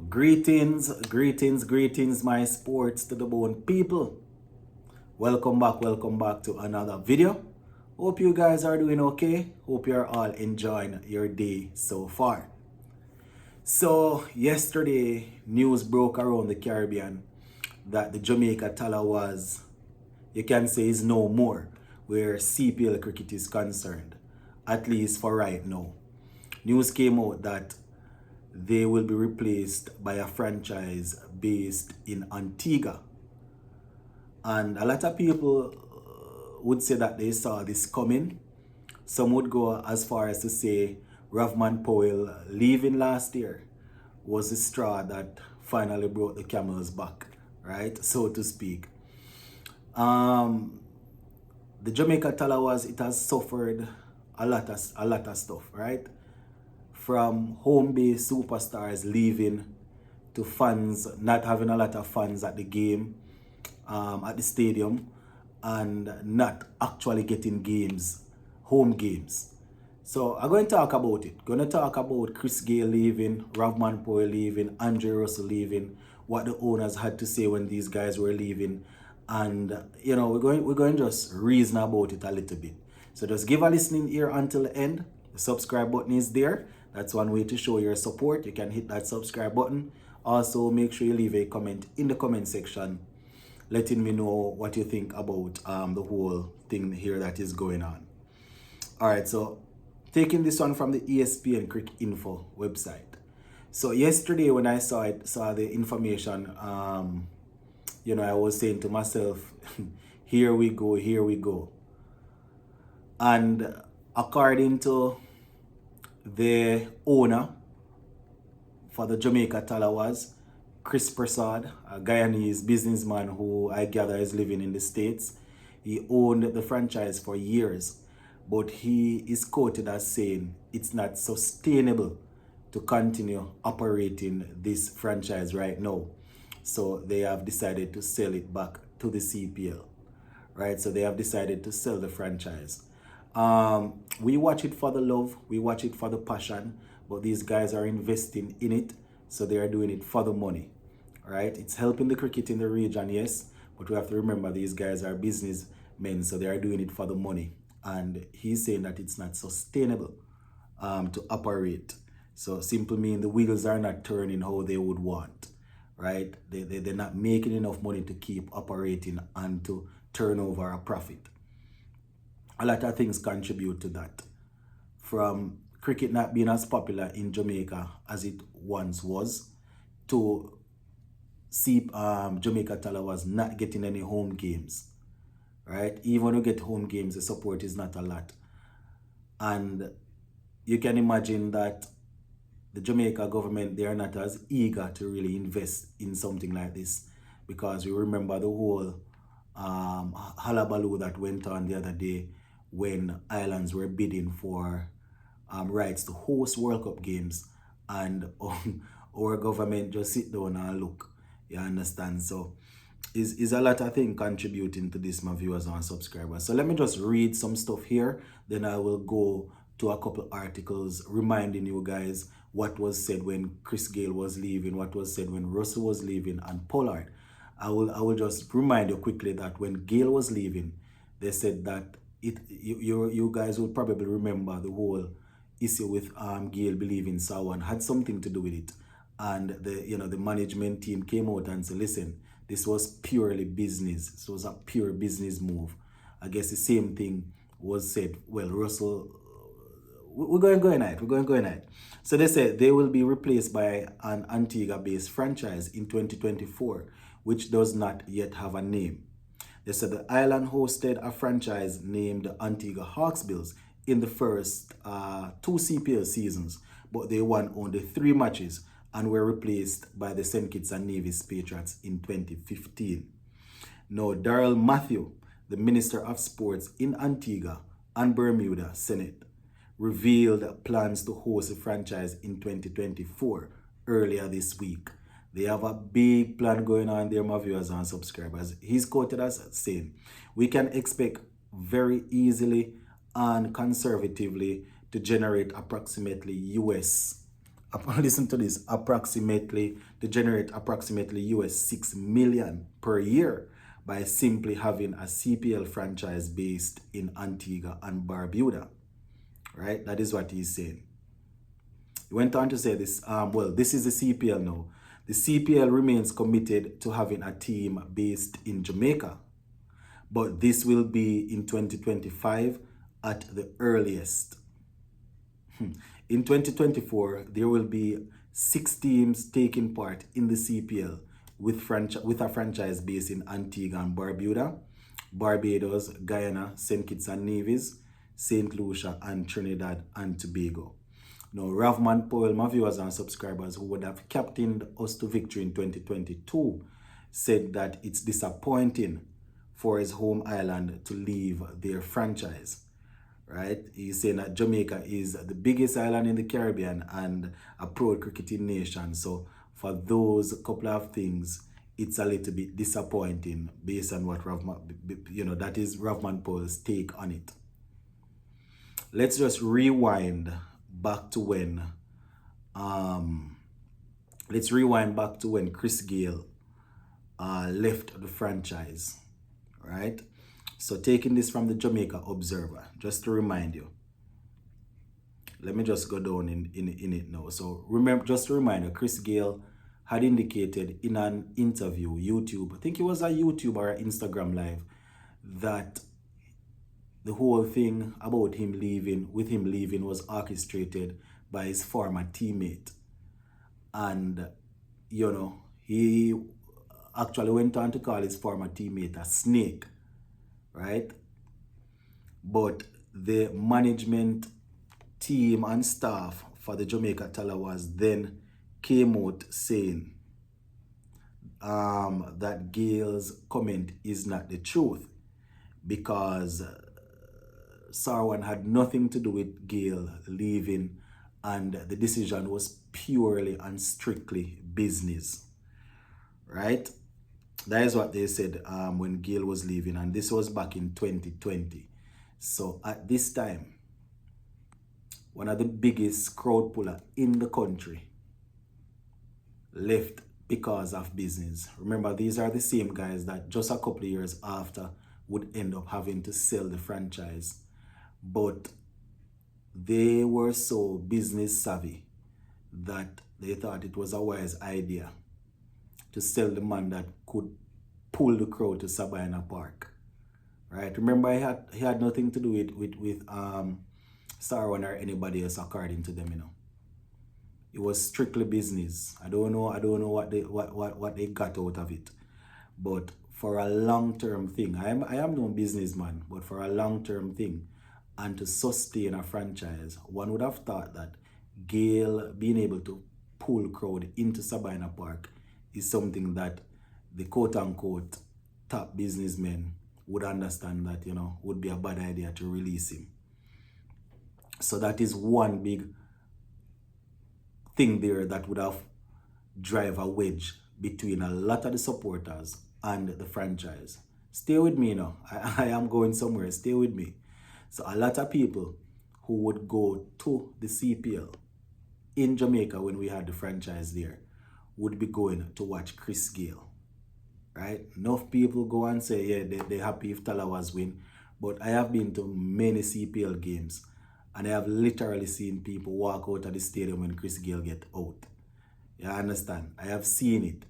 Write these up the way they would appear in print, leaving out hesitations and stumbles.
Greetings, my sports to the bone people. Welcome back to another video. Hope you guys are doing okay. Hope you're all enjoying your day so far. So, yesterday, news broke around the Caribbean that the Jamaica Tallawahs, you can say, is no more where CPL cricket is concerned, at least for right now. News came out that they will be replaced by a franchise based in Antigua. And a lot of people would say that they saw this coming. Some would go as far as to say Rovman Powell leaving last year was the straw that finally brought the camel's back, right? So to speak. The Jamaica Tallawahs, it has suffered a lot of stuff, right? From home-based superstars leaving to fans not having a lot of fans at the game, at the stadium, and not actually getting games, home games. So I'm going to talk about it. Going to talk about Chris Gayle leaving, Rovman Powell leaving, Andre Russell leaving, what the owners had to say when these guys were leaving, and we're going to just reason about it a little bit. So just give a listening ear until the end. The subscribe button is there. That's one way to show your support. You can hit that subscribe button. Also, make sure you leave a comment in the comment section letting me know what you think about the whole thing here that is going on. All right, so taking this one from the ESPN Cricket Info website. So yesterday when I saw the information, I was saying to myself, here we go. And according to the owner for the Jamaica Tallawahs, Chris Prasad, a Guyanese businessman who I gather is living in the States. He owned the franchise for years, but he is quoted as saying it's not sustainable to continue operating this franchise right now. So they have decided to sell it back to the CPL, right? So they have decided to sell the franchise. We watch it for the love, we watch it for the passion, but these guys are investing in it, so they are doing it for the money, right? It's helping the cricket in the region, yes, but we have to remember these guys are businessmen, so they are doing it for the money. And he's saying that it's not sustainable to operate. So simply mean the wheels are not turning how they would want, right? They're not making enough money to keep operating and to turn over a profit. A lot of things contribute to that. From cricket not being as popular in Jamaica as it once was, to Jamaica Tallawahs not getting any home games, right? Even when you get home games, the support is not a lot. And you can imagine that the Jamaica government, they are not as eager to really invest in something like this, because we remember the whole hullabaloo that went on the other day when islands were bidding for rights to host World Cup games, and our government just sit down and look. You understand? So is a lot of things contributing to this, my viewers and subscribers. So let me just read some stuff here, then I will go to a couple articles reminding you guys what was said when Chris Gayle was leaving, what was said when Russell was leaving, and Pollard. I will just remind you quickly that when Gayle was leaving, they said that you guys will probably remember the whole issue with Gayle believing Sawan had something to do with it, and the management team came out and said, listen, this was purely business. This was a pure business move. I guess the same thing was said. Well, Russell, we're going at it. So they said they will be replaced by an Antigua-based franchise in 2024, which does not yet have a name. They said the island hosted a franchise named the Antigua Hawksbills in the first 2 CPL seasons, but they won only 3 matches and were replaced by the St. Kitts and Nevis Patriots in 2015. Now, Darrell Matthew, the Minister of Sports in Antigua and Bermuda Senate, revealed plans to host a franchise in 2024 earlier this week. They have a big plan going on there, my viewers and subscribers. He's quoted as saying, we can expect very easily and conservatively to generate approximately US listen to this, they generate approximately US 6 million per year by simply having a CPL franchise based in Antigua and Barbuda, right? That is what he's saying. He went on to say this, well, this is the CPL now. The CPL remains committed to having a team based in Jamaica, but this will be in 2025 at the earliest. In 2024, there will be 6 teams taking part in the CPL with a franchise based in Antigua and Barbuda, Barbados, Guyana, St. Kitts and Nevis, St. Lucia, and Trinidad and Tobago. Now, Rovman Powell, my viewers and subscribers who would have captained us to victory in 2022, said that it's disappointing for his home island to leave their franchise. Right? He's saying that Jamaica is the biggest island in the Caribbean and a proud cricketing nation. So for those couple of things, it's a little bit disappointing based on what that is Rovman Powell's take on it. Let's just rewind back to when Chris Gayle left the franchise, right? So taking this from the Jamaica Observer, just to remind you. Let me just go down in it now. So remember, just a reminder, Chris Gayle had indicated in an interview, YouTube, I think it was a YouTube or an Instagram live, that the whole thing about him leaving was orchestrated by his former teammate. And, he actually went on to call his former teammate a snake, right? But the management team and staff for the Jamaica Tallawahs then came out saying that Gayle's comment is not the truth, because Sarwan had nothing to do with Gayle leaving, and the decision was purely and strictly business, right? That is what they said when Gayle was leaving, and this was back in 2020. So at this time, one of the biggest crowd puller in the country left because of business. Remember, these are the same guys that just a couple of years after would end up having to sell the franchise. But they were so business savvy that they thought it was a wise idea to sell the man that could pull the crowd to Sabina Park, right? Remember, he had nothing to do with Sarwan or anybody else, according to them. It was strictly business. I don't know what they got out of it, but for a long-term thing, I am no businessman, but for a long-term thing, and to sustain a franchise, one would have thought that Gayle being able to pull crowd into Sabina Park is something that the quote-unquote top businessmen would understand that, would be a bad idea to release him. So that is one big thing there that would have drive a wedge between a lot of the supporters and the franchise. Stay with me now. I am going somewhere. Stay with me. So a lot of people who would go to the CPL in Jamaica when we had the franchise there would be going to watch Chris Gayle, right? Enough people go and say, yeah, they're happy if Tallawahs win. But I have been to many CPL games, and I have literally seen people walk out of the stadium when Chris Gayle get out. You understand? I have seen it.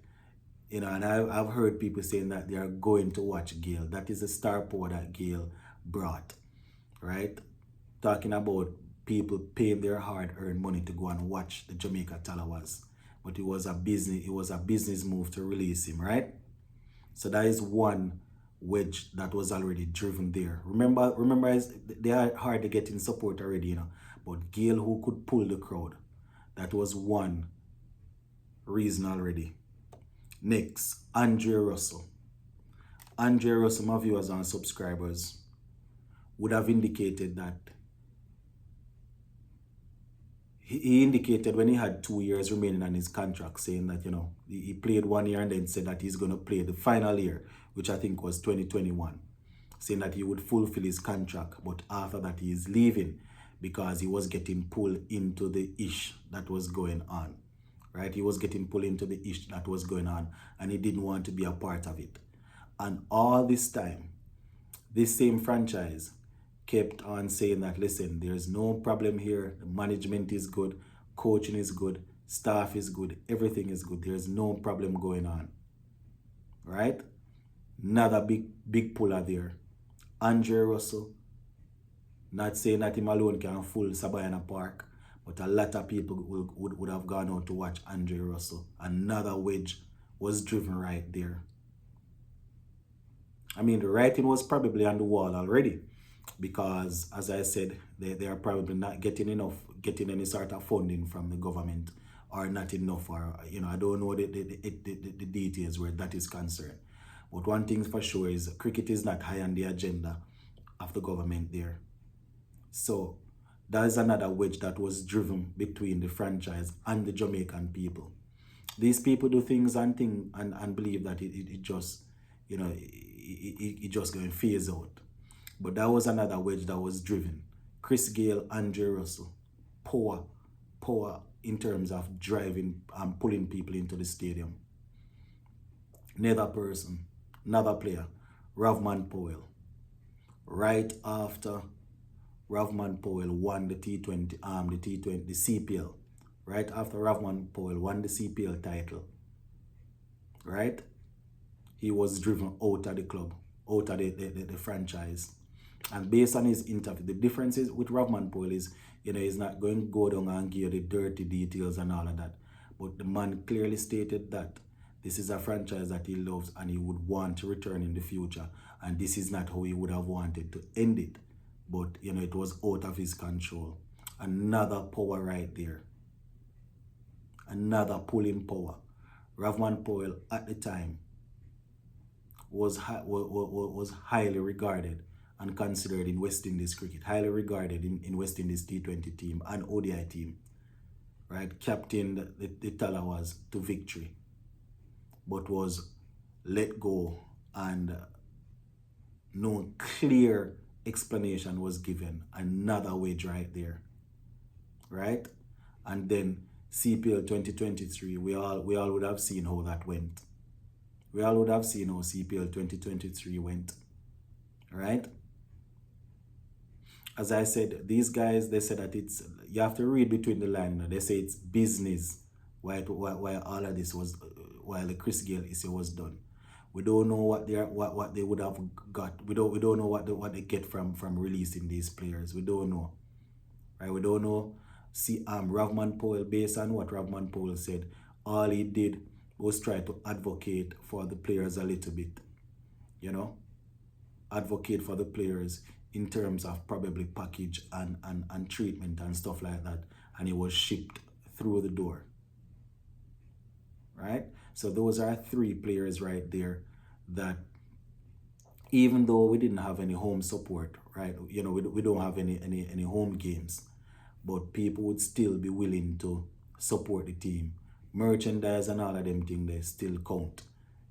And I've heard people saying that they are going to watch Gayle. That is the star power that Gayle brought, right? Talking about people paying their hard-earned money to go and watch the Jamaica Tallawahs. But it was a business move to release him, right? So that is one wedge that was already driven there. Remember, they are hard to get in support already, But Gayle, who could pull the crowd, that was one reason already. Next, Andre Russell. Andre Russell, my viewers and subscribers, would have indicated that he indicated when he had 2 years remaining on his contract, saying that, he played 1 year and then said that he's going to play the final year, which I think was 2021, saying that he would fulfill his contract, but after that he is leaving because he was getting pulled into the ish that was going on, right? He was getting pulled into the ish that was going on, and he didn't want to be a part of it. And all this time, this same franchise kept on saying that, listen, there's no problem here. The management is good, coaching is good, staff is good, everything is good. There's no problem going on, right? Another big puller there. Andre Russell, not saying that him alone can fool Sabayana Park, but a lot of people would have gone out to watch Andre Russell. Another wedge was driven right there. I mean, the writing was probably on the wall already, because, as I said, they are probably not getting any sort of funding from the government, or not enough, or, you know, I don't know the details where that is concerned. But one thing for sure is cricket is not high on the agenda of the government there. So that is another wedge that was driven between the franchise and the Jamaican people. These people do things and believe that it just, you know, it just going to phase out. But that was another wedge that was driven. Chris Gayle, Andre Russell, power in terms of driving and pulling people into the stadium. Another person, another player, Rovman Powell. Right after Rovman Powell won the T20, the CPL. Right after Rovman Powell won the CPL title, right? He was driven out of the club, out of the franchise. And based on his interview, the difference is with Rovman Powell is, you know, he's not going to go down and give you the dirty details and all of that. But the man clearly stated that this is a franchise that he loves and he would want to return in the future. And this is not how he would have wanted to end it. But, you know, it was out of his control. Another power right there. Another pulling power. Rovman Powell at the time was highly regarded and considered in West Indies cricket, highly regarded in West Indies T20 team and ODI team, right? Captained the Tallawahs to victory, but was let go, and no clear explanation was given. Another wedge right there, right? And then CPL 2023, we all would have seen how that went. We all would have seen how CPL 2023 went, right? As I said, these guys, they said that it's, you have to read between the lines. You know, they say it's business while all of this was, while the Chris Gayle issue was done. We don't know what they would have got. We don't know what they get from releasing these players. We don't know, right? We don't know. See, Rovman Powell, based on what Rovman Powell said, all he did was try to advocate for the players a little bit, you know, advocate for the players in terms of probably package and treatment and stuff like that, and he was shipped through the door, right? So those are three players right there that, even though we didn't have any home support, right, you know, we don't have any home games, but people would still be willing to support the team. Merchandise and all of them things, they still count.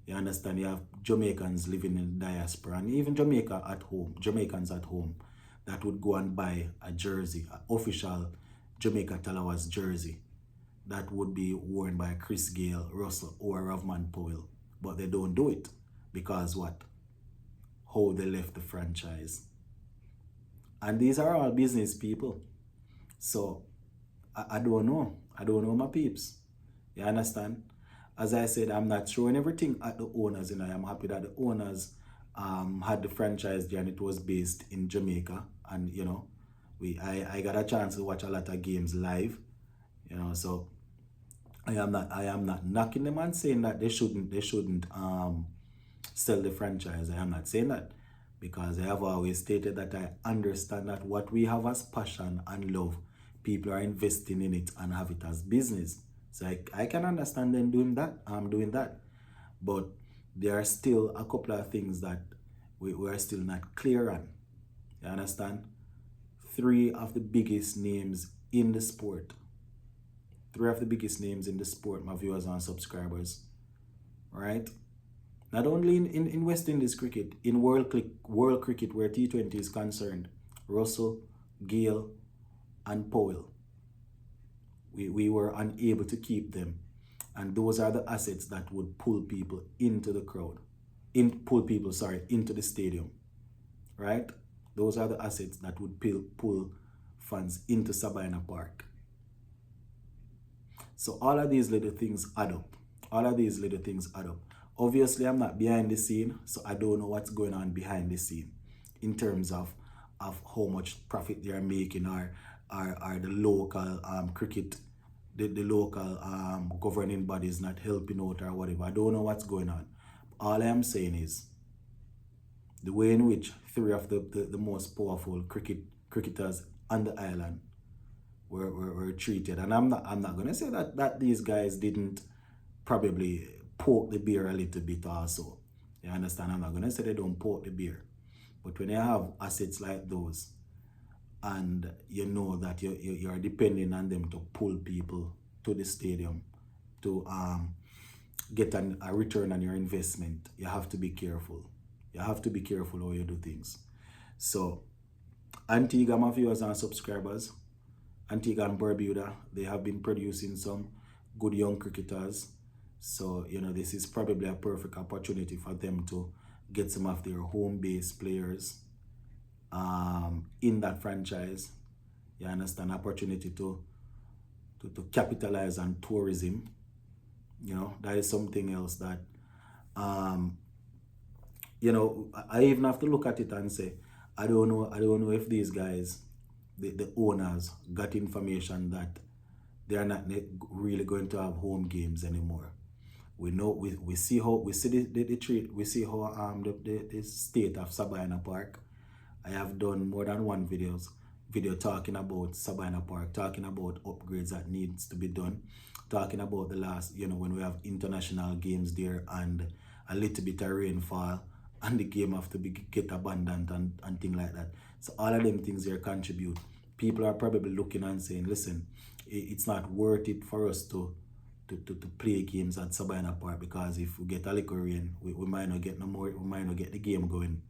You understand? You have Jamaicans living in the diaspora, and even Jamaicans at home that would go and buy a jersey, an official Jamaica Tallawahs jersey that would be worn by Chris Gayle, Russell, or Rovman Powell. But they don't do it because what? How they left the franchise. And these are all business people. So I don't know. I don't know, my peeps. You understand? As I said, I'm not throwing everything at the owners. You know, I'm happy that the owners had the franchise there and it was based in Jamaica. And, you know, I got a chance to watch a lot of games live. You know, so I am not knocking them and saying that they shouldn't sell the franchise. I am not saying that, because I have always stated that I understand that what we have as passion and love, people are investing in it and have it as business. So I can understand them doing that. I'm doing that. But there are still a couple of things that we are still not clear on. You understand? Three of the biggest names in the sport. Three of the biggest names in the sport, my viewers and subscribers. Right? Not only in West Indies cricket, in world cricket where T20 is concerned. Russell, Gayle, and Powell. We were unable to keep them. And those are the assets that would pull people into the crowd. Into the stadium. Right? Those are the assets that would pull fans into Sabina Park. So all of these little things add up. Obviously, I'm not behind the scene, so I don't know what's going on behind the scene in terms of how much profit they are making, or the local cricket, the local governing bodies not helping out or whatever. I don't know what's going on. All I am saying is the way in which three of the most powerful cricketers on the island were treated. And I'm not gonna say that these guys didn't probably poke the beer a little bit also. You understand? I'm not gonna say they don't poke the beer. But when you have assets like those, and you know that you're depending on them to pull people to the stadium to get a return on your investment, you have to be careful. You have to be careful how you do things. So, Antigua, my viewers and subscribers, Antigua and Barbuda, they have been producing some good young cricketers. So, you know, this is probably a perfect opportunity for them to get some of their home-based players in that franchise. You understand? Opportunity to capitalize on tourism. You know, that is something else that, you know, I even have to look at it and say, I don't know if these guys, the owners, got information that they are not really going to have home games anymore. We know we see how the state of Sabina Park. I have done more than one video talking about Sabina Park, talking about upgrades that needs to be done, talking about the last, you know, when we have international games there and a little bit of rainfall and the game have to get abandoned and things like that. So all of them things here contribute. People are probably looking and saying, listen, it's not worth it for us to play games at Sabina Park, because if we get a little rain, we might not get no more, we might not get the game going.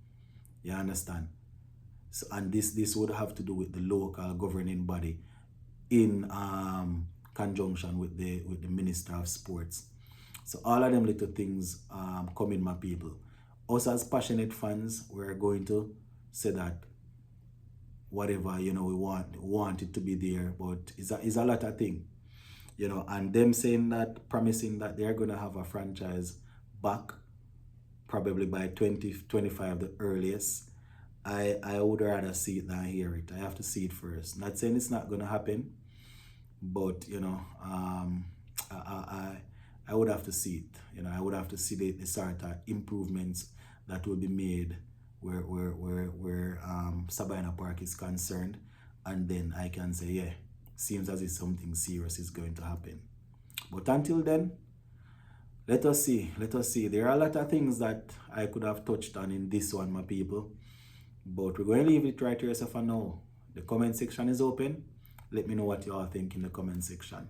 You understand? So, and this would have to do with the local governing body in conjunction with the Minister of Sports. So all of them little things come in, my people. Us as passionate fans, we're going to say that whatever, you know, we want it to be there, but it's a lot of things. You know, and them saying that, promising that they're going to have a franchise back probably by 2025 the earliest. I would rather see it than hear it. I have to see it first. Not saying it's not going to happen, but, you know, I would have to see it. You know, I would have to see the sort of improvements that will be made where Sabina Park is concerned, and then I can say, yeah, seems as if something serious is going to happen. But until then, let us see. There are a lot of things that I could have touched on in this one, my people, but we're going to leave it right here for now. The comment section is open. Let me know what you all think in the comment section.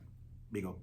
Big up.